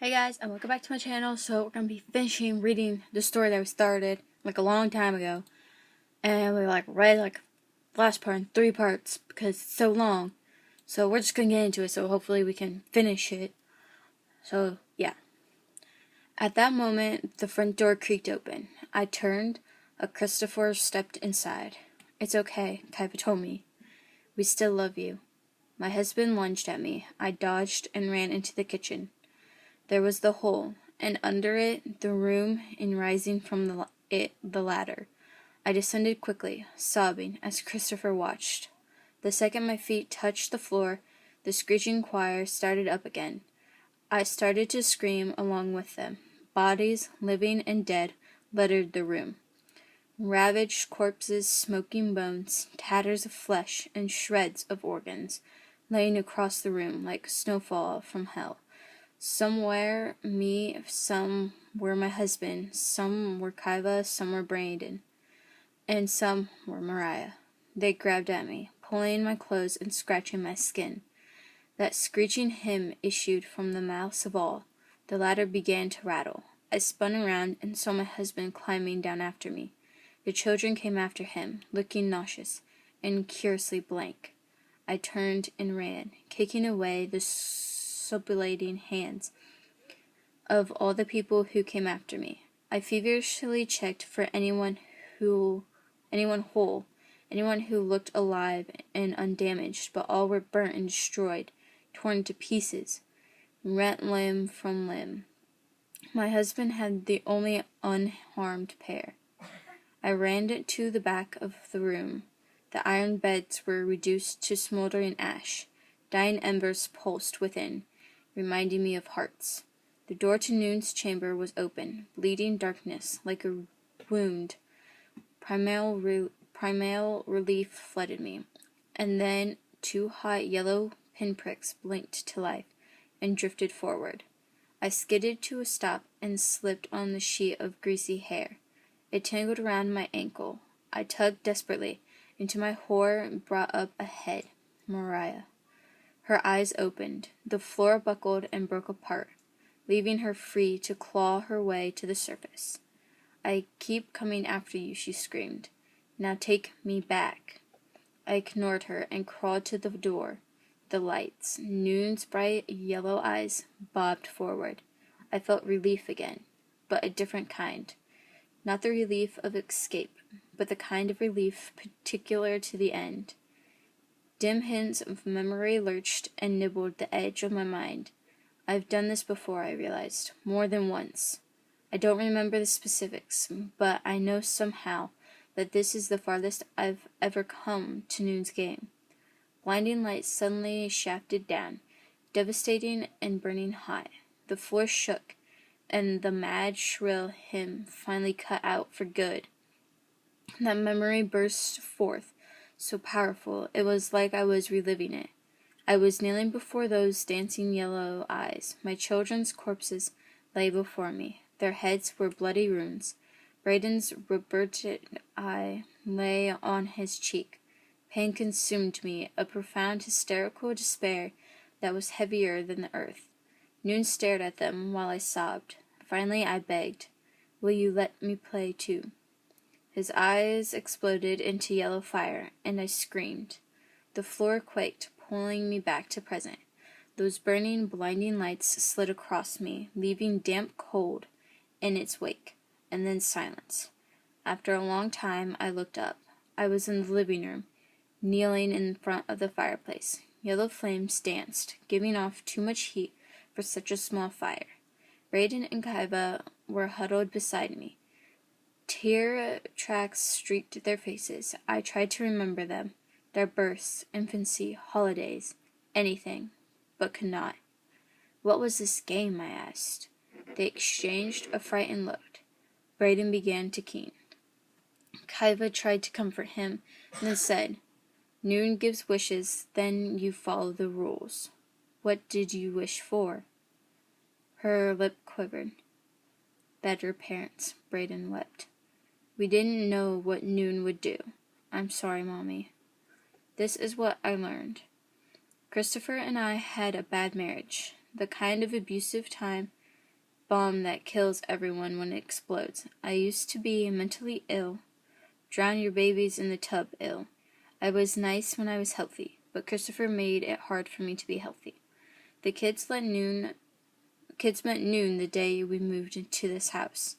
Hey guys, and welcome back to my channel. So we're gonna be finishing reading the story that we started like a long time ago, and we read the last part in 3 parts because it's so long. So we're just gonna get into it. So hopefully we can finish it. So yeah. At that moment, the front door creaked open. I turned. Christopher stepped inside. "It's okay," Kaiba told me. "We still love you." My husband lunged at me. I dodged and ran into the kitchen. There was the hole, and under it the room in rising from the ladder. I descended quickly, sobbing, as Christopher watched. The second my feet touched the floor, the screeching choir started up again. I started to scream along with them. Bodies, living and dead, littered the room. Ravaged corpses, smoking bones, tatters of flesh, and shreds of organs, laying across the room like snowfall from hell. Some were me, some were my husband, some were Kaiva, some were Brandon, and some were Mariah. They grabbed at me, pulling my clothes and scratching my skin. That screeching hymn issued from the mouths of all. The ladder began to rattle. I spun around and saw my husband climbing down after me. The children came after him, looking nauseous and curiously blank. I turned and ran, kicking away the supplicating hands of all the people who came after me. I feverishly checked for anyone whole, anyone who looked alive and undamaged, but all were burnt and destroyed, torn to pieces, rent limb from limb. My husband had the only unharmed pair. I ran to the back of the room. The iron beds were reduced to smoldering ash. Dying embers pulsed within, reminding me of hearts. The door to Noon's chamber was open, bleeding darkness like a wound. Primal relief flooded me, and then 2 hot yellow pinpricks blinked to life and drifted forward. I skidded to a stop and slipped on the sheet of greasy hair. It tangled around my ankle. I tugged desperately, and to my horror brought up a head. Mariah. Her eyes opened. The floor buckled and broke apart, leaving her free to claw her way to the surface. "I keep coming after you," she screamed. "Now take me back." I ignored her and crawled to the door. The lights, Noon's bright yellow eyes, bobbed forward. I felt relief again, but a different kind. Not the relief of escape, but the kind of relief particular to the end. Dim hints of memory lurched and nibbled the edge of my mind. I've done this before, I realized, more than once. I don't remember the specifics, but I know somehow that this is the farthest I've ever come to Noon's game. Blinding light suddenly shafted down, devastating and burning hot. The floor shook, and the mad, shrill hymn finally cut out for good. That memory burst forth, so powerful, it was like I was reliving it. I was kneeling before those dancing yellow eyes. My children's corpses lay before me. Their heads were bloody wounds. Braden's reverted eye lay on his cheek. Pain consumed me, a profound hysterical despair that was heavier than the earth. Noon stared at them while I sobbed. Finally I begged, "Will you let me play too?" His eyes exploded into yellow fire, and I screamed. The floor quaked, pulling me back to present. Those burning, blinding lights slid across me, leaving damp cold in its wake, and then silence. After a long time, I looked up. I was in the living room, kneeling in front of the fireplace. Yellow flames danced, giving off too much heat for such a small fire. Raiden and Kaiba were huddled beside me. Tear tracks streaked their faces. I tried to remember them, their births, infancy, holidays, anything, but could not. What was this game, I asked. They exchanged a frightened look. Braden began to keen. Kaiva tried to comfort him, and then said, "Noon gives wishes, then you follow the rules. What did you wish for?" Her lip quivered. "Better parents," Braden wept. "We didn't know what Noon would do. I'm sorry, Mommy." This is what I learned. Christopher and I had a bad marriage, the kind of abusive time bomb that kills everyone when it explodes. I used to be mentally ill. Drown your babies in the tub ill. I was nice when I was healthy, but Christopher made it hard for me to be healthy. The kids meant noon the day we moved into this house.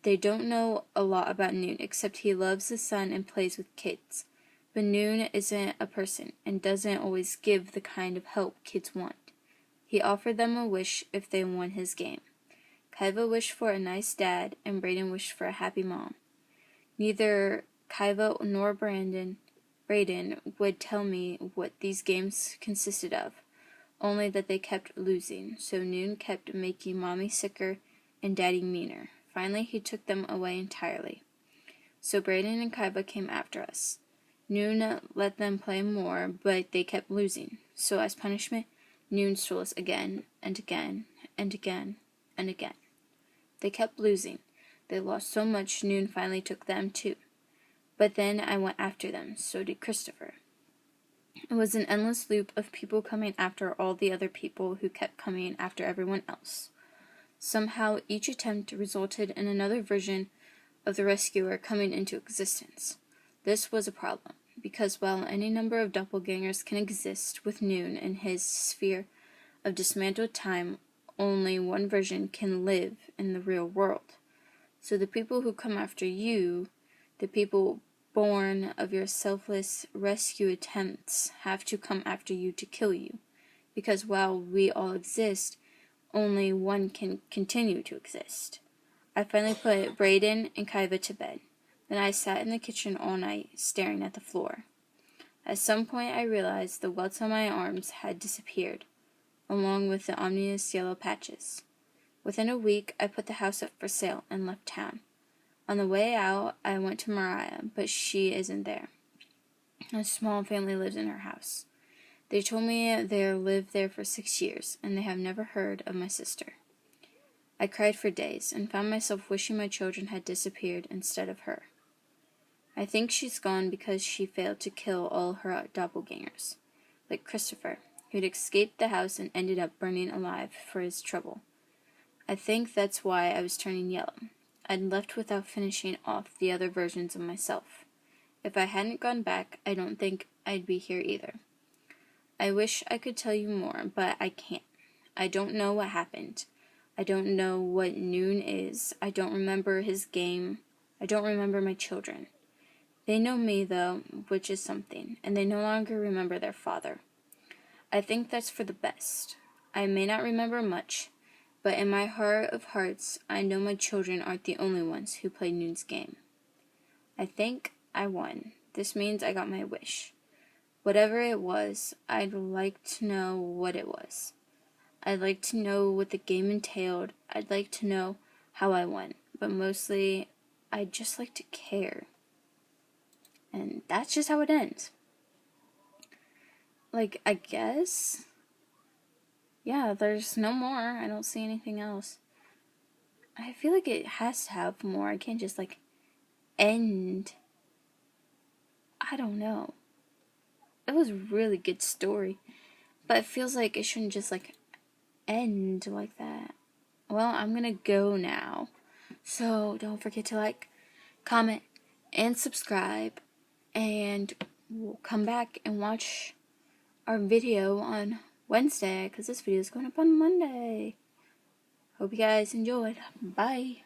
They don't know a lot about Noon, except he loves the sun and plays with kids. But Noon isn't a person, and doesn't always give the kind of help kids want. He offered them a wish if they won his game. Kaiva wished for a nice dad, and Brayden wished for a happy mom. Neither Kaiva nor Brayden would tell me what these games consisted of, only that they kept losing, so Noon kept making Mommy sicker and Daddy meaner. Finally, he took them away entirely. So Brayden and Kaiba came after us. Noon let them play more, but they kept losing. So as punishment, Noon stole us again and again and again and again. They kept losing. They lost so much, Noon finally took them too. But then I went after them, so did Christopher. It was an endless loop of people coming after all the other people who kept coming after everyone else. Somehow, each attempt resulted in another version of the rescuer coming into existence. This was a problem, because while any number of doppelgangers can exist with Noon in his sphere of dismantled time, only one version can live in the real world. So the people who come after you, the people born of your selfless rescue attempts, have to come after you to kill you, because while we all exist, only one can continue to exist. I finally put Brayden and Kaiva to bed. Then I sat in the kitchen all night, staring at the floor. At some point I realized the welts on my arms had disappeared, along with the ominous yellow patches. Within a week, I put the house up for sale and left town. On the way out, I went to Mariah, but she isn't there. A small family lives in her house. They told me they lived there for 6 years, and they have never heard of my sister. I cried for days, and found myself wishing my children had disappeared instead of her. I think she's gone because she failed to kill all her doppelgangers, like Christopher, who'd escaped the house and ended up burning alive for his trouble. I think that's why I was turning yellow. I'd left without finishing off the other versions of myself. If I hadn't gone back, I don't think I'd be here either. I wish I could tell you more, but I can't. I don't know what happened. I don't know what Noon is. I don't remember his game. I don't remember my children. They know me, though, which is something, and they no longer remember their father. I think that's for the best. I may not remember much, but in my heart of hearts, I know my children aren't the only ones who played Noon's game. I think I won. This means I got my wish. Whatever it was, I'd like to know what it was. I'd like to know what the game entailed. I'd like to know how I won. But mostly, I'd just like to care. And that's just how it ends. I guess. Yeah, there's no more. I don't see anything else. I feel like it has to have more. I can't just, end. I don't know. It was a really good story. But it feels like it shouldn't just, end like that. Well, I'm gonna go now. So, don't forget to comment, and subscribe. And we'll come back and watch our video on Wednesday, because this video is going up on Monday. Hope you guys enjoyed. Bye.